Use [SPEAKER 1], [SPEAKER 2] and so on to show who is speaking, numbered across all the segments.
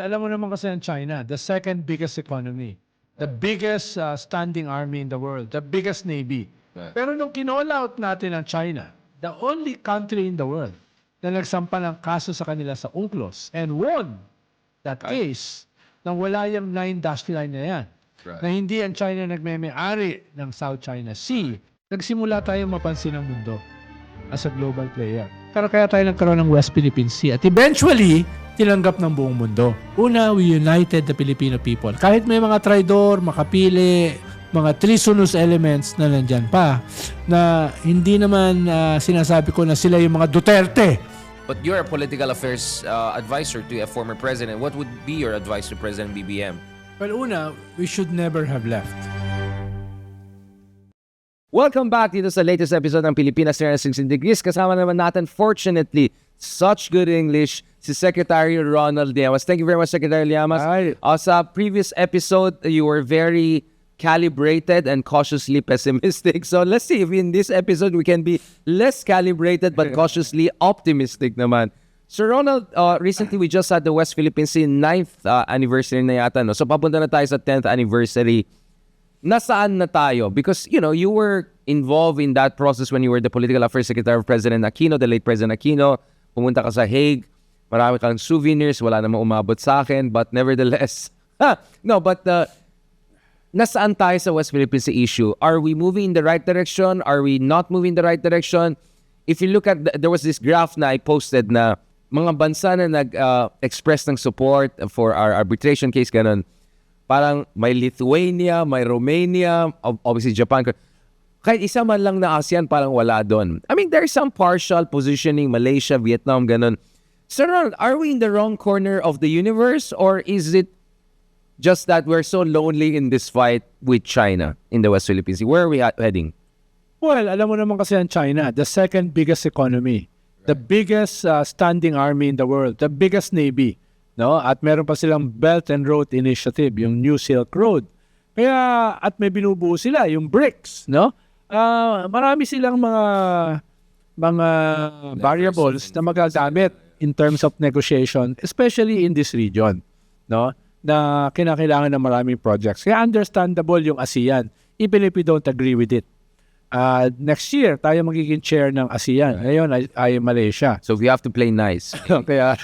[SPEAKER 1] alam mo naman kasi ang China, the second biggest economy, the biggest standing army in the world, the biggest navy.
[SPEAKER 2] Right.
[SPEAKER 1] Pero nung kinall out natin ang China, the only country in the world na nagsampa ng kaso sa kanila sa UNCLOS and won that case nang wala yung 9-line na yan.
[SPEAKER 2] Right.
[SPEAKER 1] Na hindi ang China nagmeme-ari ng South China Sea, nagsimula tayong mapansin ng mundo as a global player. Pero kaya tayo nagkaroon ng West Philippine Sea at eventually, tinanggap ng buong mundo. Una, we united the Filipino people. Kahit may mga traidor, makapili, mga treasonous elements na nandyan pa, na hindi naman sinasabi ko na sila yung mga Duterte.
[SPEAKER 2] But you're a political affairs advisor to a former president. What would be your advice to President BBM?
[SPEAKER 1] Well, una, we should never have left.
[SPEAKER 3] Welcome back dito sa latest episode ng Pilipinas 360 Degrees. Kasama naman natin, fortunately, such good English, si Secretary Ronald Llamas. Thank you very much, Secretary Llamas.
[SPEAKER 1] Hi.
[SPEAKER 3] Sa previous episode, you were very calibrated and cautiously pessimistic. So let's see if in this episode we can be less calibrated but cautiously optimistic naman. Sir Ronald, recently we just had the West Philippine Sea 9th anniversary na yata. No? So papunta na tayo sa 10th anniversary. Nasaan na tayo? Because, you know, you were involved in that process when you were the Political Affairs Secretary of President Aquino, the late President Aquino. Pumunta ka sa Hague. Marami kang souvenirs. Wala namang umabot sa akin. But nevertheless, nasaan tayo sa West Philippine Sea issue? Are we moving in the right direction? Are we not moving in the right direction? If you look at, there was this graph na I posted na mga bansa na nag-express ng support for our arbitration case, ganun. Parang may Lithuania, may Romania, obviously Japan. Kahit isa man lang na ASEAN, parang wala doon. I mean, there's some partial positioning, Malaysia, Vietnam, ganun. Sir Ronald, are we in the wrong corner of the universe or is it just that we're so lonely in this fight with China in the West Philippine Sea? Where are we heading?
[SPEAKER 1] Well, alam mo naman kasi ang China, the second biggest economy, the biggest standing army in the world, the biggest navy. No? At meron pa silang Belt and Road Initiative, yung New Silk Road. Kaya, at may binubuo sila, yung BRICS, no? Marami silang mga variables na magagamit in terms of negotiation, especially in this region, no? Na kinakailangan ng maraming projects. Kaya understandable yung ASEAN, even if we don't agree with it. Next year, tayo magiging chair ng ASEAN. Ngayon ay Malaysia.
[SPEAKER 3] So we have to play nice.
[SPEAKER 1] Kaya,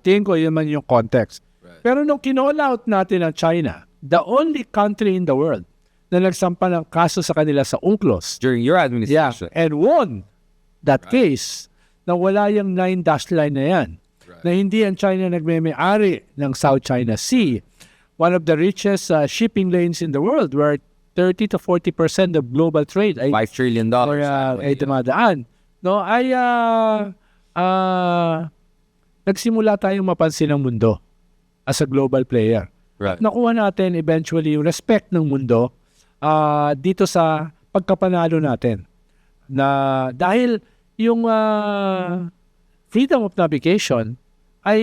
[SPEAKER 1] tingin ko yun man yung context.
[SPEAKER 2] Right.
[SPEAKER 1] Pero nung kinall out natin ang China, the only country in the world na nagsampa ng kaso sa kanila sa UNCLOS,
[SPEAKER 3] During your administration.
[SPEAKER 1] and won that case, na wala yung 9-line na yan, na hindi ang China nagmeme-ari ng South China Sea, one of the richest shipping lanes in the world, where 30 to 40% of global trade ay
[SPEAKER 3] $5 trillion.
[SPEAKER 1] ay dumadaan. No, ay nagsimula tayong mapansin ng mundo as a global player.
[SPEAKER 3] Right.
[SPEAKER 1] Nakuha natin eventually yung respect ng mundo dito sa pagkapanalo natin. Na dahil yung freedom of navigation ay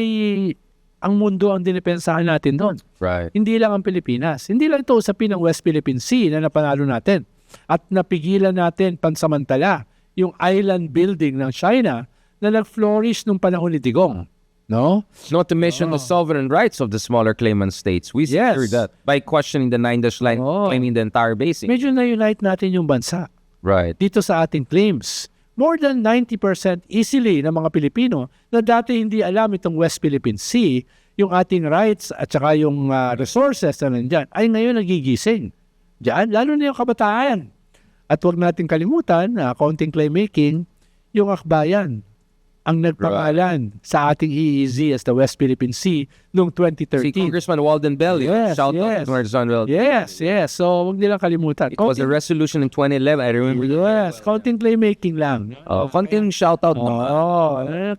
[SPEAKER 1] ang mundo ang dinipensahan natin doon.
[SPEAKER 3] Right.
[SPEAKER 1] Hindi lang ang Pilipinas. Hindi lang ito usapin ng West Philippine Sea na napanalo natin. At napigilan natin pansamantala yung island building ng China na nag-flourish nung panahon ni Digong. No?
[SPEAKER 3] Not to mention the sovereign rights of the smaller claimant states. We secured that by questioning the 9-line, claiming the entire basin.
[SPEAKER 1] Medyo na-unite natin yung bansa
[SPEAKER 3] Right.
[SPEAKER 1] dito sa ating claims. More than 90% easily ng mga Pilipino na dati hindi alam itong West Philippine Sea, yung ating rights at saka yung resources na nandyan, ay ngayon nagigising. Diyan, lalo na yung kabataan. At huwag natin kalimutan, counting claim making, yung akbayan ang nagpangalan sa ating EEZ as the West Philippine Sea noong
[SPEAKER 3] Si
[SPEAKER 1] 2013.
[SPEAKER 3] Congressman Walden Bell.
[SPEAKER 1] Yes,
[SPEAKER 3] Shout
[SPEAKER 1] yes.
[SPEAKER 3] out to Congressman Bell.
[SPEAKER 1] Yes. So, huwag nilang kalimutan.
[SPEAKER 3] It was a resolution in 2011. I remember.
[SPEAKER 1] Yes, counting claim making lang.
[SPEAKER 3] Konting shout out.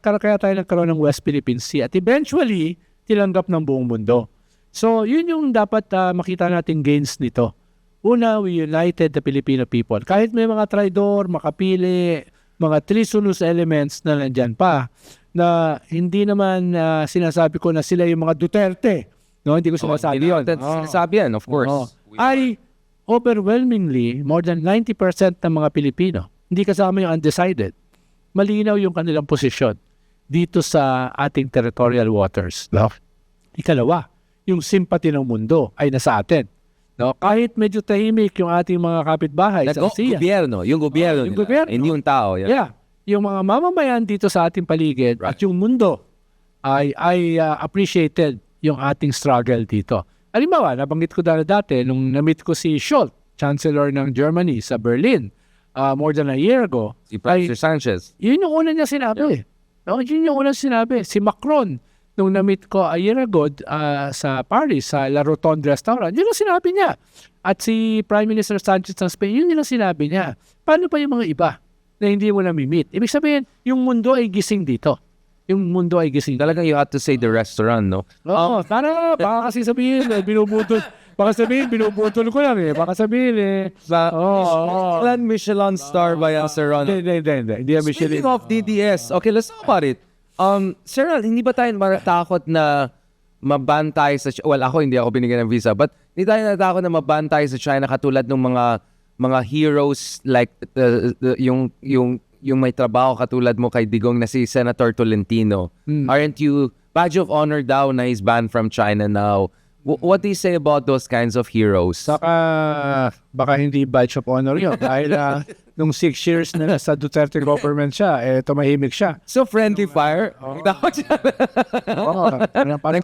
[SPEAKER 1] Kaya tayo nagkaroon ng West Philippine Sea at eventually, tinanggap ng buong mundo. So, yun yung dapat makita nating gains nito. Una, we united the Filipino people. Kahit may mga traidor, makapili, mga treasonous elements na nandyan pa, na hindi naman sinasabi ko na sila yung mga Duterte. No, hindi ko sinasabi yun.
[SPEAKER 3] Sinasabi yan, of course.
[SPEAKER 1] Ay, overwhelmingly, more than 90% ng mga Pilipino, hindi kasama yung undecided. Malinaw yung kanilang posisyon. dito sa ating territorial waters. No? Ikalawa, yung sympathy ng mundo ay nasa atin. No? Kahit medyo tahimik yung ating mga kapitbahay sa ASEAN.
[SPEAKER 3] Yung gobyerno
[SPEAKER 1] yung
[SPEAKER 3] nila.
[SPEAKER 1] gobyerno.
[SPEAKER 3] Hindi yung tao. Yeah.
[SPEAKER 1] Yeah. Yung mga mamamayan dito sa ating paligid at yung mundo ay appreciated yung ating struggle dito. Halimbawa, nabanggit ko dati nung na-meet ko si Scholz, Chancellor ng Germany sa Berlin, more than a year ago.
[SPEAKER 3] Si President Sanchez.
[SPEAKER 1] Yun yung una niya sinabi. No, yun yung una sinabi. Si Macron, nung na-meet ko a year ago sa Paris, sa La Rotonde Restaurant, yun ang sinabi niya. At si Prime Minister Sanchez ng Spain, yun ang sinabi niya. Paano pa yung mga iba na hindi mo na-meet? Ibig sabihin, yung mundo ay gising dito. Yung mundo ay gising.
[SPEAKER 3] Talagang you have to say the restaurant, no?
[SPEAKER 1] Oo, baka kasi sabihin, binubutol. Baka sabihin, binubutol ko lang eh. Baka sabihin
[SPEAKER 3] Michelin star by Sir Ron.
[SPEAKER 1] Hindi yan Michelin.
[SPEAKER 3] Speaking of DDS, okay, let's talk about it. Sir Ron, hindi ba tayo matakot na maban tayo sa... Well, hindi ako binigyan ng visa, but hindi tayo natakot na maban tayo sa China katulad ng mga heroes like yung may trabaho katulad mo kay Digong na si Senator Tolentino. Aren't you... Badge of honor daw na is banned from China now. What do you say about those kinds of heroes?
[SPEAKER 1] Baka hindi badge of honor yun. Dahil nung 6 years na sa Duterte government siya, tumahimik siya.
[SPEAKER 3] So friendly fire?
[SPEAKER 1] Parang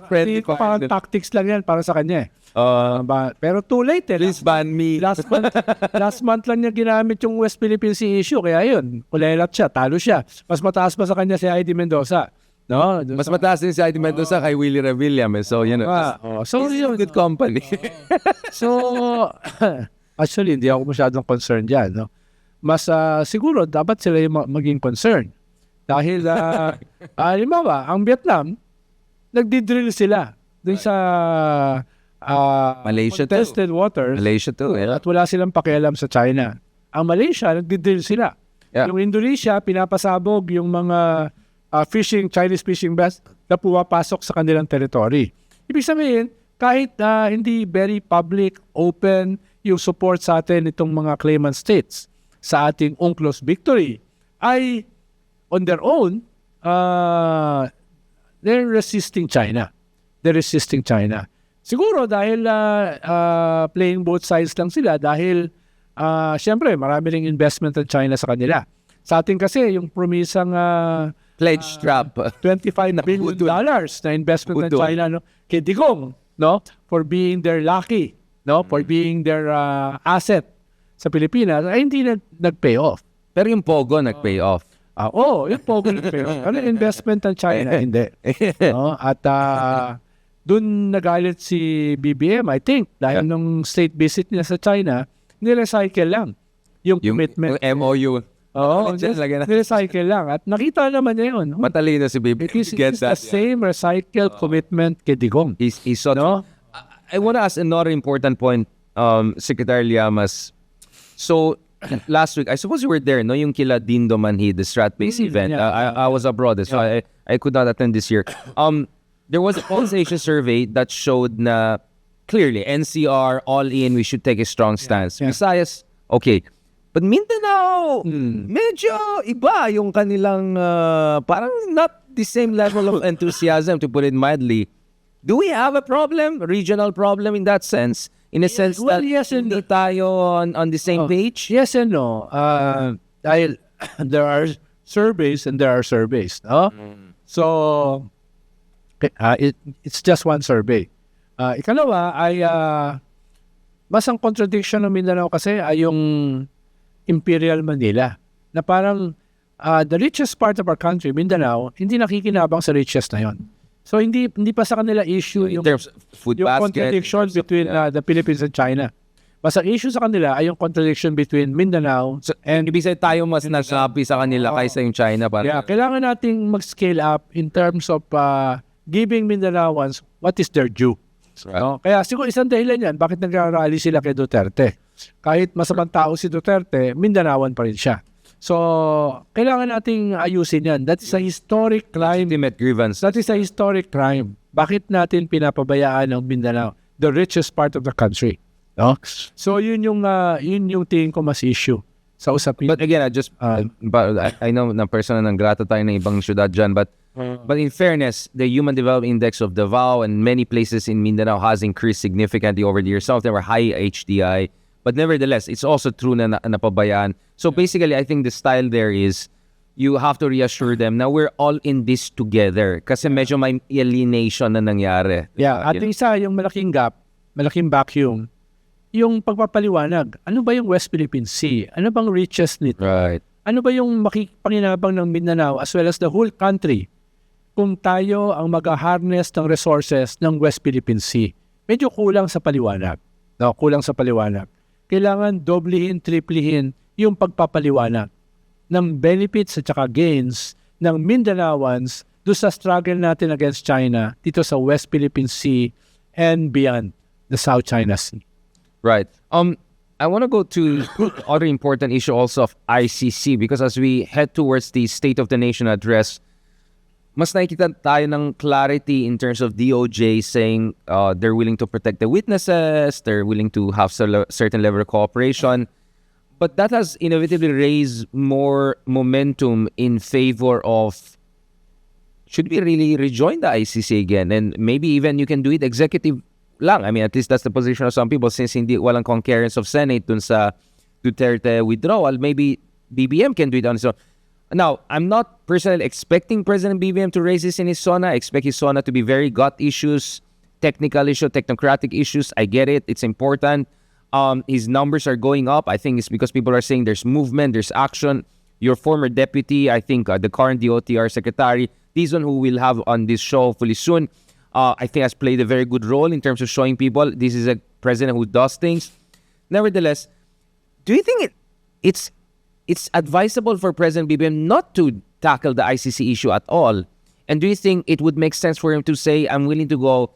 [SPEAKER 3] friendly fire.
[SPEAKER 1] Parang tactics lang yan para sa kanya eh. Pero too late eh.
[SPEAKER 3] Please ban me.
[SPEAKER 1] Last month lang niya ginamit yung West Philippine Sea issue. Kaya yun, kulelat siya, talo siya. Mas mataas pa sa kanya si Heidi Mendoza. No,
[SPEAKER 3] Mas mataas din si Heidi Mendoza kay Willie Revillame. So,
[SPEAKER 1] so
[SPEAKER 3] yun, good company.
[SPEAKER 1] So, actually, hindi ako masyadong concerned dyan. No? Mas siguro, dapat sila yung maging concerned. Dahil, halimbawa, ang Vietnam, nagdi-drill sila dun sa
[SPEAKER 3] Malaysia
[SPEAKER 1] contested waters.
[SPEAKER 3] Malaysia too, yeah.
[SPEAKER 1] At wala silang pakialam sa China. Ang Malaysia, nagdi-drill sila.
[SPEAKER 3] Yeah.
[SPEAKER 1] Yung Indonesia, pinapasabog yung mga Chinese fishing vessels na pumapasok sa kanilang territory. Ibig sabihin, kahit hindi very public, open yung support sa atin itong mga claimant states sa ating UNCLOS victory, ay on their own, they're resisting China. Siguro dahil playing both sides lang sila dahil syempre marami ring investment ng China sa kanila. Sa atin kasi yung promisang
[SPEAKER 3] Pledge trap.
[SPEAKER 1] $25 billion na investment ng China kay Digong, no, for being their lucky, no, for being their asset sa Pilipinas ay hindi nag-pay off.
[SPEAKER 3] Pero yung Pogo nag-pay off.
[SPEAKER 1] Yung Pogo nag-pay off. Ano investment ng China? Hindi. No? At dun nagalit si BBM, I think, dahil nung state visit niya sa China, nirecycle lang yung commitment.
[SPEAKER 3] Yung MOU.
[SPEAKER 1] Nirecycle lang. At nakita naman niya yun.
[SPEAKER 3] Matalino si BBM.
[SPEAKER 1] It is the same recycled commitment kay Digong.
[SPEAKER 3] He's so, no? I want to ask another important point, Secretary Llamas. So, last week, I suppose you were there, no? Yung kila Dindo Manhid, the Strat-based event.
[SPEAKER 1] Yeah.
[SPEAKER 3] I was abroad, so I could not attend this year. There was a Pulse Asia survey that showed na clearly, NCR, all in, we should take a strong stance.
[SPEAKER 1] Yeah.
[SPEAKER 3] Visayas, okay. But Mindanao, medyo iba yung kanilang, parang not the same level of enthusiasm, to put it mildly. Do we have a problem, regional problem in that sense? In a sense that hindi tayo on the same page?
[SPEAKER 1] Yes and no. Dahil there are surveys and there are surveys. No? So, it's just one survey. Ikalawa ay mas ang contradiction ng Mindanao kasi ay yung Imperial Manila na parang the richest part of our country, Mindanao, hindi nakikinabang sa richest na yon. So hindi pa sa kanila issue yung
[SPEAKER 3] food
[SPEAKER 1] yung
[SPEAKER 3] basket,
[SPEAKER 1] contradiction between the Philippines and China. Mas ang issue sa kanila ay yung contradiction between Mindanao
[SPEAKER 3] and ibig sabihin tayo mas nasabi sa kanila kaysa yung China.
[SPEAKER 1] Kailangan nating mag-scale up in terms of giving Mindanaoans what is their due.
[SPEAKER 3] Right.
[SPEAKER 1] No? Kaya siguro isang dahilan yan, bakit nag-rally sila kay Duterte? Kahit masamang tao si Duterte, Mindanaoan pa rin siya. So, kailangan nating ayusin yan. That is a historic crime.
[SPEAKER 3] Legitimate grievance.
[SPEAKER 1] That is a historic crime. Bakit natin pinapabayaan ang Mindanao? The richest part of the country. No? So, yun yung tingin ko mas issue sa usapin.
[SPEAKER 3] But again, I know na personal ng grata tayo ng ibang syudad dyan, but in fairness, the Human Development Index of Davao and many places in Mindanao has increased significantly over the years. Some of them are high HDI, but nevertheless, it's also true na napabayaan. So basically, I think the style there is you have to reassure them na we're all in this together kasi medyo may alienation na nangyari.
[SPEAKER 1] Yeah, at isa yung malaking gap, malaking vacuum, yung pagpapaliwanag. Ano ba yung West Philippine Sea? Ano bang reaches nito?
[SPEAKER 3] Right.
[SPEAKER 1] Ano ba yung makipanginabang ng Mindanao as well as the whole country kung tayo ang mag-harness ng resources ng West Philippine Sea? Medyo kulang sa paliwanag. No, kulang sa paliwanag. Kailangan doblehin, triplihin yung pagpapaliwanag ng benefits at saka gains ng Mindanaoans do sa struggle natin against China dito sa West Philippine Sea and beyond the South China Sea.
[SPEAKER 3] Right. I want to go to other important issue also of ICC because as we head towards the State of the Nation address, mas nakikita tayo ng clarity in terms of DOJ saying they're willing to protect the witnesses, they're willing to have certain level of cooperation. But that has inevitably raised more momentum in favor of should we really rejoin the ICC again? And maybe even you can do it executive lang. I mean, at least that's the position of some people since hindi walang concurrence of Senate dun sa Duterte withdrawal. Maybe BBM can do it on his own. Now, I'm not personally expecting President BBM to raise this in his SONA. I expect his SONA to be very gut issues, technical issues, technocratic issues. I get it. It's important. His numbers are going up. I think it's because people are saying there's movement, there's action. Your former deputy, I think the current DOTR secretary, this one who we'll have on this show hopefully soon, I think has played a very good role in terms of showing people this is a president who does things. Nevertheless, do you think it's advisable for President BBM not to tackle the ICC issue at all? And do you think it would make sense for him to say, I'm willing to go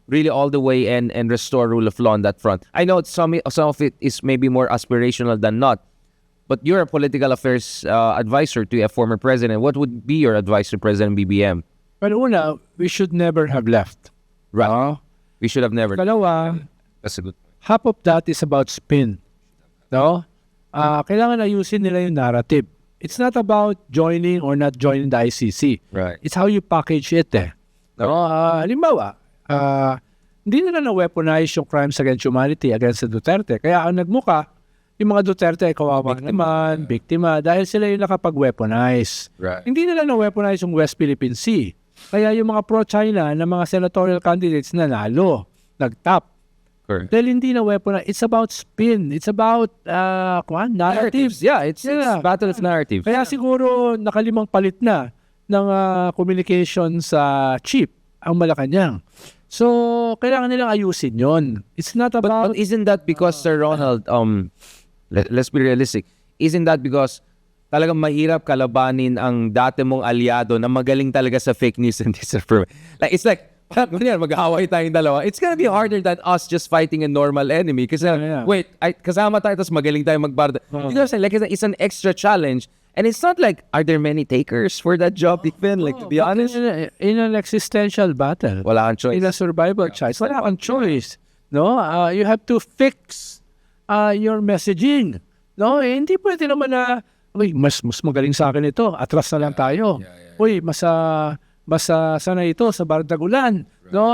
[SPEAKER 3] really all the way and restore rule of law on that front? I know some of it is maybe more aspirational than not, but you're a political affairs advisor to a former president. What would be your advice to President BBM?
[SPEAKER 1] Pero una, we should never have left.
[SPEAKER 3] Right. We should have never.
[SPEAKER 1] Kalawa,
[SPEAKER 3] That's a good.
[SPEAKER 1] half of that is about spin. No? Kailangan ayusin nila yung narrative. It's not about joining or not joining the ICC.
[SPEAKER 3] Right.
[SPEAKER 1] It's how you package it eh. No? Halimbawa, hindi nila na-weaponize yung crimes against humanity against the Duterte. Kaya ang nagmuka, yung mga Duterte ay kawawa naman, biktima, dahil sila yung nakapag-weaponize.
[SPEAKER 3] Right.
[SPEAKER 1] Hindi nila na-weaponize yung West Philippine Sea. Kaya yung mga pro-China na mga senatorial candidates nanalo, nag-top.
[SPEAKER 3] Correct.
[SPEAKER 1] Dahil hindi na-weaponize. It's about spin. It's about narratives.
[SPEAKER 3] Yeah, it's battle of narratives.
[SPEAKER 1] Kaya siguro nakalimang palit na ng communication sa chief ang Malacanang. So, kailangan nilang ayusin yon. It's not about...
[SPEAKER 3] But isn't that because, Sir Ronald, let's be realistic, isn't that because talagang mahirap kalabanin ang dati mong aliado na magaling talaga sa fake news and disinformation? Like, it's like, mag-aaway tayong dalawa. It's gonna be harder than us just fighting a normal enemy. Kasi, wait, kasama tayo, tapos magaling tayo magbarda. You know what I'm saying? Like, it's an extra challenge. And it's not like, are there many takers for that job, even? Like, to be honest,
[SPEAKER 1] in an existential battle,
[SPEAKER 3] wala kang choice.
[SPEAKER 1] in a survival choice, wala kang choice. No? You have to fix your messaging. No? Hindi pwede naman na, uy, mas magaling sa akin ito, atras na lang tayo. Uy, mas sana ito sa bardagulan. Right. No?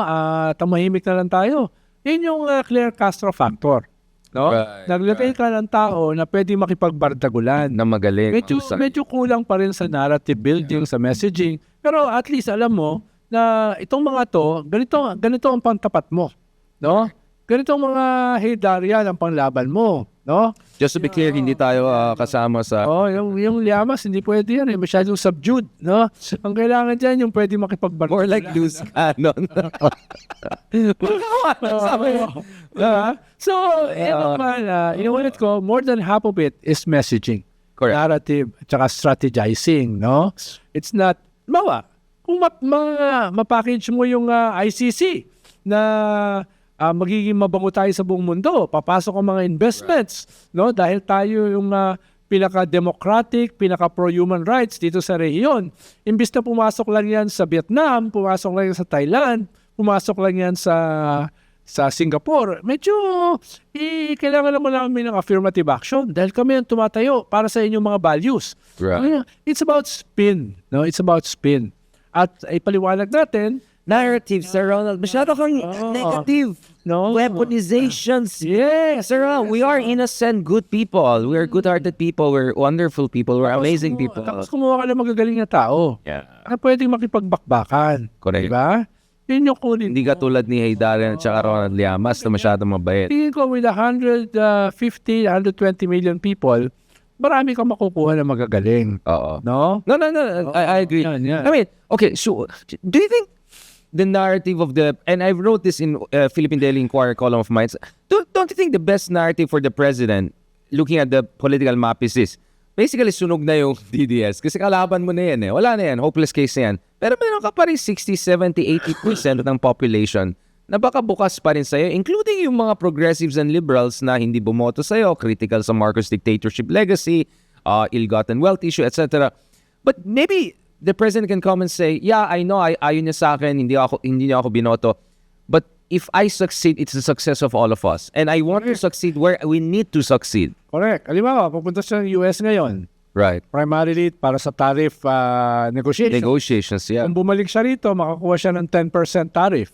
[SPEAKER 1] Tamahimik na lang tayo. Yun yung Claire Castro factor. No?
[SPEAKER 3] Right,
[SPEAKER 1] Naglagay ka ng tao na pwede makipagbardagulan.
[SPEAKER 3] Na magaling.
[SPEAKER 1] Medyo kulang pa rin sa narrative building, sa messaging. Pero at least alam mo na itong mga to, ganito ang pantapat mo. No? Ganito ang mga hedarya ng panglaban mo. No?
[SPEAKER 3] Just to be clear, hindi tayo kasama sa...
[SPEAKER 1] yung Llamas, hindi pwede yan. Masyadong subdued. No? Ang kailangan dyan, yung pwede makipagbardagulan.
[SPEAKER 3] More like loose cannon.
[SPEAKER 1] So, inuulit ko, more than half of it is messaging.
[SPEAKER 3] Correct.
[SPEAKER 1] Narrative, tsaka strategizing, no? It's not, kung mapackage mo yung ICC na magiging mabango tayo sa buong mundo, papasok ang mga investments, no? Dahil tayo yung pinaka-democratic, pinaka-pro-human rights dito sa rehiyon. Imbis na pumasok lang yan sa Vietnam, pumasok lang yan sa Thailand, pumasok lang yan sa Sa Singapore, medyo kailangan naman namin ng affirmative action dahil kami ang tumatayo para sa inyong mga values.
[SPEAKER 3] Right.
[SPEAKER 1] It's about spin. No? It's about spin. At ipaliwanag natin,
[SPEAKER 3] Narrative, Sir Ronald. Masyado kang negative.
[SPEAKER 1] no?
[SPEAKER 3] Weaponizations.
[SPEAKER 1] Yes.
[SPEAKER 3] Sir Ronald, we are innocent, good people. We are good-hearted people. We're wonderful people. We're amazing people.
[SPEAKER 1] Tapos kumuha ka ng magagaling na tao.
[SPEAKER 3] Yeah.
[SPEAKER 1] Na pwedeng makipagbakbakan.
[SPEAKER 3] Correct.
[SPEAKER 1] Diba? Yun yung kunin.
[SPEAKER 3] Hindi ka tulad ni Haydarian at saka Ronald Llamas na masyadong mabait.
[SPEAKER 1] Tingin ko with 150, 120 million people, marami kang makukuha na magagaling.
[SPEAKER 3] Oo.
[SPEAKER 1] No?
[SPEAKER 3] No. I agree.
[SPEAKER 1] Yan, yan.
[SPEAKER 3] I mean, okay, so do you think the narrative of and I wrote this in Philippine Daily Inquirer column of mine, don't you think the best narrative for the president, looking at the political map is this? Basically, sunog na yung DDS. Kasi kalaban mo na yan eh. Wala na yan. Hopeless case na yan. Pero meron ka pa rin 60, 70, 80% ng population na baka bukas pa rin sa'yo, including yung mga progressives and liberals na hindi bumoto sa'yo, critical sa Marcos dictatorship legacy, ill-gotten wealth issue, etc. But maybe the president can come and say, yeah, I know, ayaw niya sa akin, hindi niya ako binoto. But if I succeed, it's the success of all of us. And I want to succeed where we need to succeed.
[SPEAKER 1] Correct. Halimbawa, pupunta siya ng US ngayon.
[SPEAKER 3] Right.
[SPEAKER 1] Primarily para sa tariff negotiation.
[SPEAKER 3] Negotiations, yeah.
[SPEAKER 1] Kung bumalik siya rito, makakuha siya ng 10% tariff.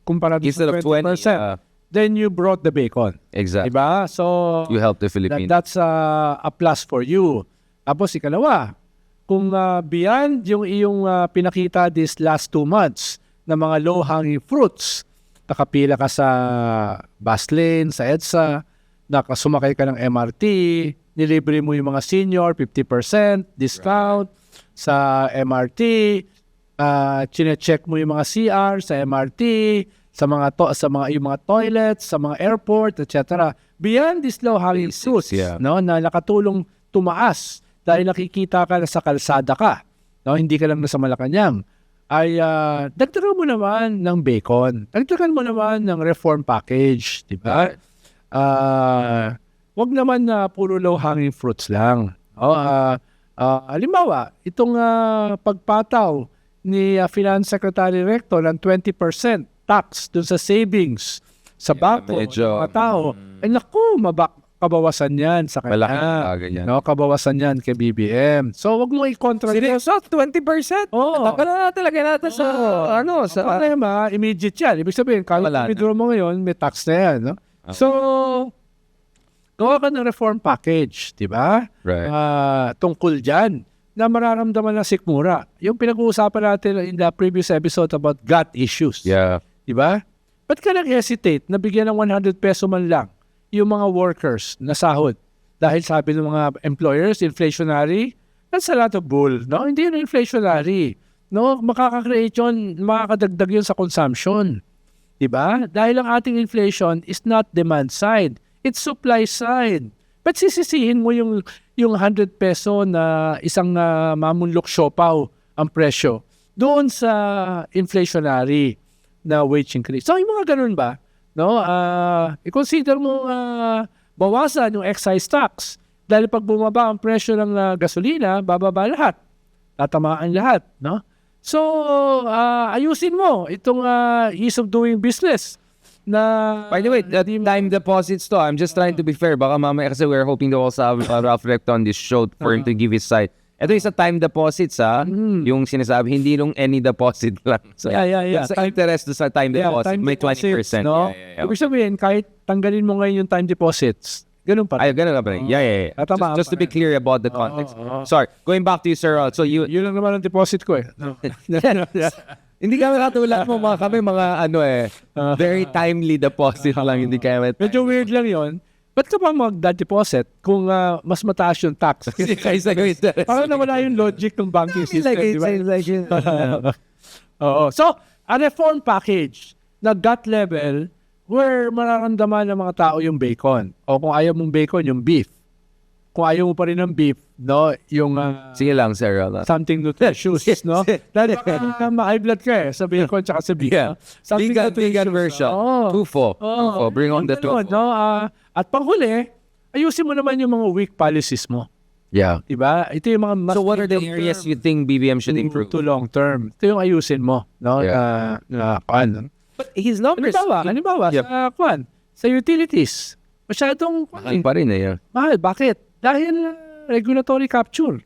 [SPEAKER 1] Kumpara sa
[SPEAKER 3] Instead of
[SPEAKER 1] 20%.
[SPEAKER 3] 20,
[SPEAKER 1] Then you brought the bacon.
[SPEAKER 3] exactly.
[SPEAKER 1] Diba? So,
[SPEAKER 3] You help the Philippines.
[SPEAKER 1] that's a plus for you. Tapos ikalawa, kung beyond yung iyong pinakita these last 2 months na mga low-hanging fruits, nakapila ka sa bus lane, sa EDSA, nakasumakay ka ng MRT, nilibre mo yung mga senior, 50% discount sa MRT, chine-check mo yung mga CR sa MRT, sa yung mga toilets, sa mga airport, etc. Beyond these low-hanging fruits,
[SPEAKER 3] yeah.
[SPEAKER 1] no, na nakatulong tumaas dahil nakikita ka na sa kalsada ka, no, hindi ka lang nasa Malacanang, ay dagdagan mo naman ng bacon. Dagdagan mo naman ng reform package, di ba? Wag naman na puro low-hanging fruits lang. Halimbawa, itong pagpataw ni Finance Secretary Recto ng 20% tax dun sa savings sa bangko ng
[SPEAKER 3] medyo,
[SPEAKER 1] mga tao. Ay naku, kabawasan yan sa kanya.
[SPEAKER 3] Malaking bagay yan.
[SPEAKER 1] No, kabawasan yan kay BBM. So, wag mo i-contra.
[SPEAKER 3] Seryoso, 20%?
[SPEAKER 1] Oo.
[SPEAKER 3] Taka na talaga natin sa,
[SPEAKER 1] Sa problema, immediate yan. Ibig sabihin,
[SPEAKER 3] Wala
[SPEAKER 1] kahit
[SPEAKER 3] na.
[SPEAKER 1] withdraw mo ngayon, may tax na yan. No? So, gawa ka ng reform package, di ba?
[SPEAKER 3] Right.
[SPEAKER 1] Tungkol dyan na mararamdaman ng sikmura. Yung pinag-uusapan natin in the previous episode about gut issues.
[SPEAKER 3] Yeah.
[SPEAKER 1] Di ba? Ba't ka nag-hesitate na bigyan ng 100 peso man lang yung mga workers na sahod? Dahil sabi ng mga employers, inflationary, that's a lot of bull. No? Hindi yun inflationary. No? Makaka-create yun, makakadagdag yun sa consumption. Diba? Dahil ang ating inflation is not demand side. It's supply side. Ba't sisisihin mo yung 100 peso na isang mamunlok siopaw ang presyo doon sa inflationary na wage increase? So, yung mga ganun ba? No? I-consider mo bawasan yung excise tax. Dahil pag bumaba ang presyo ng gasolina, bababa lahat. Tatamaan lahat. No? So, ayusin mo itong ease of doing business. Na,
[SPEAKER 3] By the way, time deposits to, I'm just trying to be fair. Baka mamaya kasi we're hoping to also have Ralph Recto on this show for him to give his side. Ito yung sa time deposits, yung sinasabi, hindi nung any deposit lang. So,
[SPEAKER 1] Yeah.
[SPEAKER 3] Sa interest sa time deposit,
[SPEAKER 1] time
[SPEAKER 3] may
[SPEAKER 1] deposits,
[SPEAKER 3] 20%.
[SPEAKER 1] No?
[SPEAKER 3] Yeah.
[SPEAKER 1] Ibig sabihin, kahit tanggalin mo ngayon yung time deposits, ganun pa rin.
[SPEAKER 3] Ay, ganun na ba rin? Yeah.
[SPEAKER 1] Tatamaan
[SPEAKER 3] Just to
[SPEAKER 1] pa
[SPEAKER 3] be
[SPEAKER 1] rin.
[SPEAKER 3] clear about the context. Sorry, going back to you, Sir Rod. So you,
[SPEAKER 1] Yun lang naman ang deposit ko eh. No.
[SPEAKER 3] hindi kami katulad mo, kami very timely deposit lang, hindi kami.
[SPEAKER 1] Medyo weird lang yon. Ba't ka pa mag-deposit kung mas mataas yung tax?
[SPEAKER 3] Kaysa yung interest.
[SPEAKER 1] Parang nawala yung logic ng banking system, di ba? Oo. So, a reform package na gut level where mararamdaman ng mga tao yung bacon. O kung ayaw mong bacon, yung beef. Kung ayaw mo pa rin ng beef, no, yung
[SPEAKER 3] Sige lang, Sir Rod.
[SPEAKER 1] something nutritious, no? Dahil baka ma-high blood ka eh, sa bacon tsaka sa beef.
[SPEAKER 3] Yeah.
[SPEAKER 1] No? Something
[SPEAKER 3] Vegan version.
[SPEAKER 1] Oo.
[SPEAKER 3] Tufo.
[SPEAKER 1] Oo.
[SPEAKER 3] Bring on the
[SPEAKER 1] Ganun,
[SPEAKER 3] tufo.
[SPEAKER 1] no? At panghuli, ayusin mo naman yung mga weak policies mo.
[SPEAKER 3] Yeah.
[SPEAKER 1] Diba? Ito yung mga mas
[SPEAKER 3] So what are the
[SPEAKER 1] medium
[SPEAKER 3] areas
[SPEAKER 1] term
[SPEAKER 3] you think BBM should improve?
[SPEAKER 1] to long term. Ito yung ayusin mo. No?
[SPEAKER 3] Yeah.
[SPEAKER 1] Paano?
[SPEAKER 3] But he's not
[SPEAKER 1] Halimbawa,
[SPEAKER 3] Yep.
[SPEAKER 1] sa utilities, masyadong
[SPEAKER 3] Mahal pa rin eh.
[SPEAKER 1] mahal. Bakit? Dahil regulatory capture.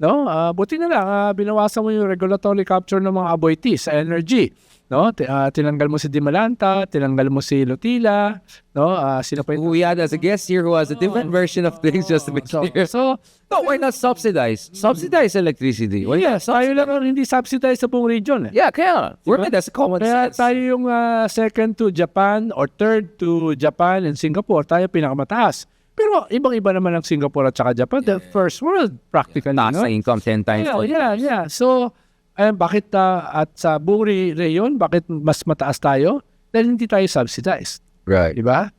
[SPEAKER 1] No? Buti na lang, binawasan mo yung regulatory capture ng mga aboitiz sa energy. No? Tinanggal mo si Dimalanta, tinanggal mo si Lutila, no? Sino pa
[SPEAKER 3] We had as a guest here who has a different version of things just to be clear.
[SPEAKER 1] So,
[SPEAKER 3] No, why not subsidize? Subsidize electricity. Why
[SPEAKER 1] yes, tayo lang ang hindi subsidized sa buong region.
[SPEAKER 3] Yeah, kaya. That's common
[SPEAKER 1] Kaya
[SPEAKER 3] sense.
[SPEAKER 1] tayo yung second to Japan or third to Japan and Singapore, tayo pinakamataas. Pero ibang-iba naman ang Singapore at saka Japan. The first world, practically.
[SPEAKER 3] Taas
[SPEAKER 1] No?
[SPEAKER 3] na income 10 times.
[SPEAKER 1] Yeah. So, bakit at sa buong reyon, bakit mas mataas tayo? Dahil hindi tayo subsidized.
[SPEAKER 3] Right.
[SPEAKER 1] Diba?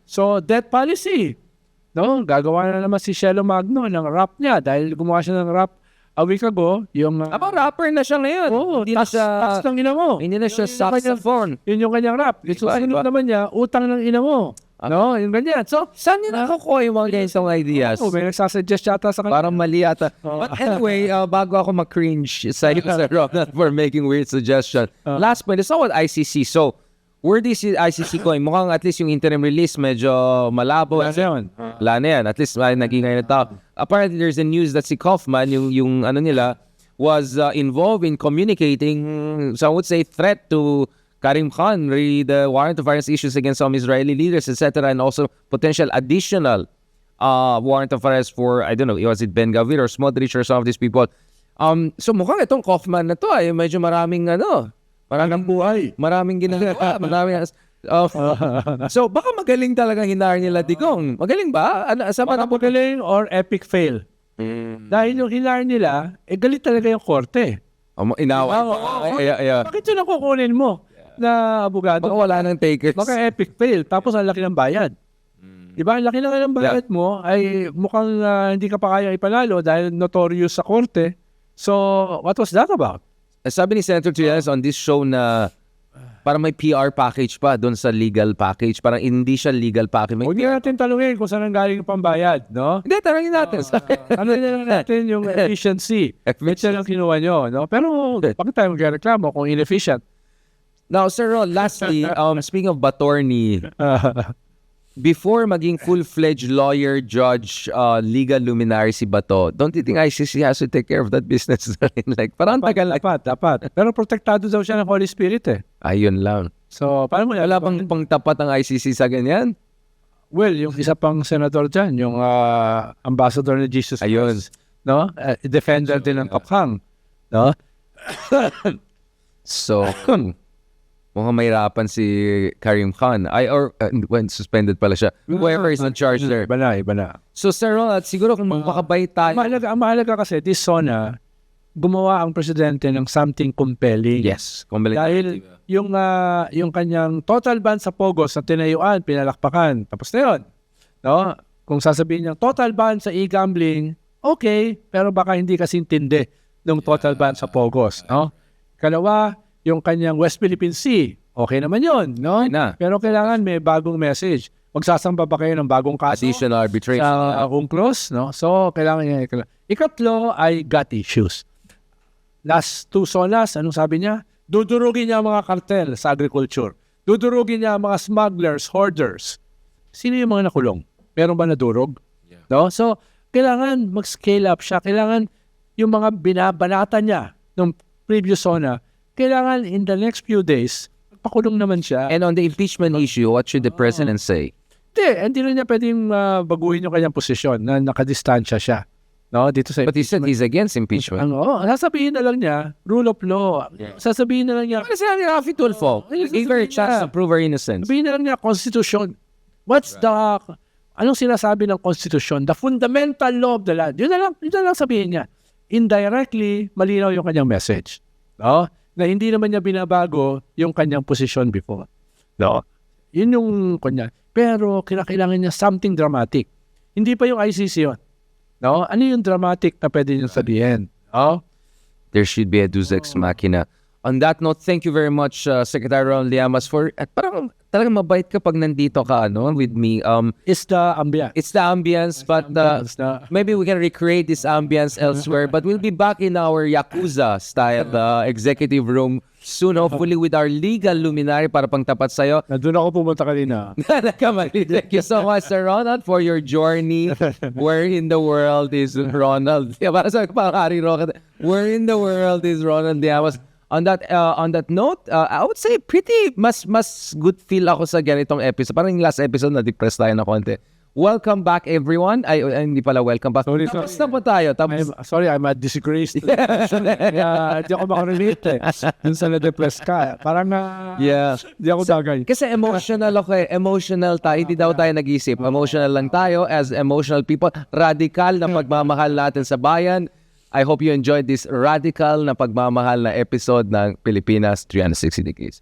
[SPEAKER 1] So, debt policy. No, gagawa na naman si Shelo Magno ng rap niya dahil gumawa siya ng rap a week ago, yung
[SPEAKER 3] Rapper na siya ngayon. Hindi na siya,
[SPEAKER 1] tax ng ina mo.
[SPEAKER 3] hindi na siya saxophone.
[SPEAKER 1] Yun yung kanyang rap. Yung susunod naman niya, utang ng ina mo. No, yung ganyan. So,
[SPEAKER 3] Saan niya nakakuha yung mga ganitong ideas?
[SPEAKER 1] may nagsasuggest yata sa kanya.
[SPEAKER 3] Parang mali ata. But anyway, bago ako ma-cringe sa iyo, Sir Ronald, for making weird suggestion. Last point, it's not what ICC. So, where this ICC going? Mukhang at least yung interim release medyo malabo.
[SPEAKER 1] Wala na yun.
[SPEAKER 3] Wala na yan. At least naging ngayon na tao. Apparently, there's a news that si Kaufman, yung ano nila, was involved in communicating, some would say, threat to Karim Khan, the warrant of arrest issues against some Israeli leaders, etc., and also potential additional warrant of arrest for, I don't know, was it Ben Gavir or Smotrich or some of these people. So mukhang itong Kaufman na to ay medyo maraming maraming ginagawa, so baka magaling talaga hinar nila Digong. Magaling ba? Sa mga
[SPEAKER 1] Magaling or epic fail. Dahil yung hilar nila, galit talaga yung korte.
[SPEAKER 3] inawa.
[SPEAKER 1] Bakit yun ang kukunin mo na abogado?
[SPEAKER 3] Baka wala nang takers.
[SPEAKER 1] Baka epic fail. Tapos ang laki ng bayad. Diba? Ang laki ng bayad mo ay mukhang hindi ka pa kaya ipanalo dahil notorious sa korte. So, what was that about?
[SPEAKER 3] Sabi ni Senator Trillanes on this show na parang may PR package pa doon sa legal package. Parang hindi siya legal package.
[SPEAKER 1] Huwag nga natin talungin kung saan ang galing yung pambayad, no?
[SPEAKER 3] Hindi, tarangin natin.
[SPEAKER 1] Ano na natin yung efficiency. Which lang kinuha nyo, no? Pero bakit tayo magreklamo kung inefficient?
[SPEAKER 3] Now, Sir Ron, lastly, speaking of Batorni, before maging full-fledged lawyer, judge, legal luminary si Bato, don't you think ICC has to take care of that business? Like, parang tagal.
[SPEAKER 1] Dapat. Pero protektado daw siya ng Holy Spirit eh.
[SPEAKER 3] Ayun lang.
[SPEAKER 1] So, paano mo
[SPEAKER 3] Wala bang pangtapat ang ICC sa ganyan?
[SPEAKER 1] Well, yung isa pang senador dyan, yung ambassador ni Jesus
[SPEAKER 3] Ayun.
[SPEAKER 1] Christ, no? Defender din ng Kaphang, no?
[SPEAKER 3] So, mukhang mahirapan si Karim Khan. When suspended pala siya. Whoever is in charge there.
[SPEAKER 1] Iba na.
[SPEAKER 3] So, Sir Ronald, siguro kung makabay tayo.
[SPEAKER 1] Ang mahalaga kasi, this SONA, gumawa ang presidente ng something compelling.
[SPEAKER 3] Yes.
[SPEAKER 1] Dahil yung kanyang total ban sa Pogos na tinayuan, pinalakpakan, tapos na yun. No? Kung sasabihin niya, total ban sa e-gambling, okay, pero baka hindi kasi intindi ng total ban sa Pogos. No? Kalawa, yung kanyang West Philippine Sea, okay naman yun. No? Pero kailangan may bagong message. Magsasamba ba kayo ng bagong kaso?
[SPEAKER 3] Additional arbitration.
[SPEAKER 1] Sa UNCLOS, no? So, kailangan niya. Ikatlo ay gut issues. Last two SONAs, anong sabi niya? Dudurugin niya ang mga kartel sa agriculture. Dudurugin niya ang mga smugglers, hoarders. Sino yung mga nakulong? Meron ba nadurog? Yeah. No? So, kailangan mag-scale up siya. Kailangan yung mga binabanata niya ng previous SONA, kailangan in the next few days, pakulong naman siya.
[SPEAKER 3] And on the impeachment issue, what should the president say?
[SPEAKER 1] Hindi rin niya pwedeng baguhin yung kanyang posisyon na nakadistansya siya. No, dito sa
[SPEAKER 3] But he said he's against impeachment.
[SPEAKER 1] Sasabihin na lang niya, rule of law. Yeah. Sasabihin na lang niya,
[SPEAKER 3] Ano sinabi ni Rafi Tulfo? Gave her a chance to prove her innocence.
[SPEAKER 1] sabihin na lang niya, Constitution. Anong sinasabi ng Constitution? The fundamental law of the land. Yun na lang sabihin niya. Indirectly, malinaw yung kanyang message. No? Na hindi naman niya binabago yung kanyang posisyon before. No? Yun yung kanya. Pero kinakailangan niya something dramatic. Hindi pa yung ICC yun. No? Ano yung dramatic na pwede niyo sabihin? No?
[SPEAKER 3] There should be a Deus Ex Machina. On that note, thank you very much, Secretary Ron Llamas, for parang talagang mabait ka pag nandito ka with me.
[SPEAKER 1] It's the ambience.
[SPEAKER 3] It's the ambience, but maybe we can recreate this ambience elsewhere. But we'll be back in our Yakuza style executive room soon, hopefully with our legal luminary para pangtapat sa'yo.
[SPEAKER 1] Nandun ako pumunta kanina.
[SPEAKER 3] Nakamali. Thank you so much, Sir Ronald, for your journey. Where in the world is Ronald? Para sa pang-ari Rocket. Where in the world is Ronald Diaz? On that note, I would say pretty mas good feel ako sa ganitong episode. Parang yung last episode na depress tayo na konti. Welcome back, everyone. Ay, hindi pala welcome back. Tapos na po tayo.
[SPEAKER 1] Sorry, I'm a disgrace. Hindi ako makarelate dun sa na-depress ka. Parang hindi ako dagay.
[SPEAKER 3] Kasi emotional ako Emotional tayo. Hindi daw tayo nag-isip. Emotional lang tayo as emotional people. Radical na pagmamahal natin sa bayan. I hope you enjoyed this radical na pagmamahal na episode ng Pilipinas 360 Degrees.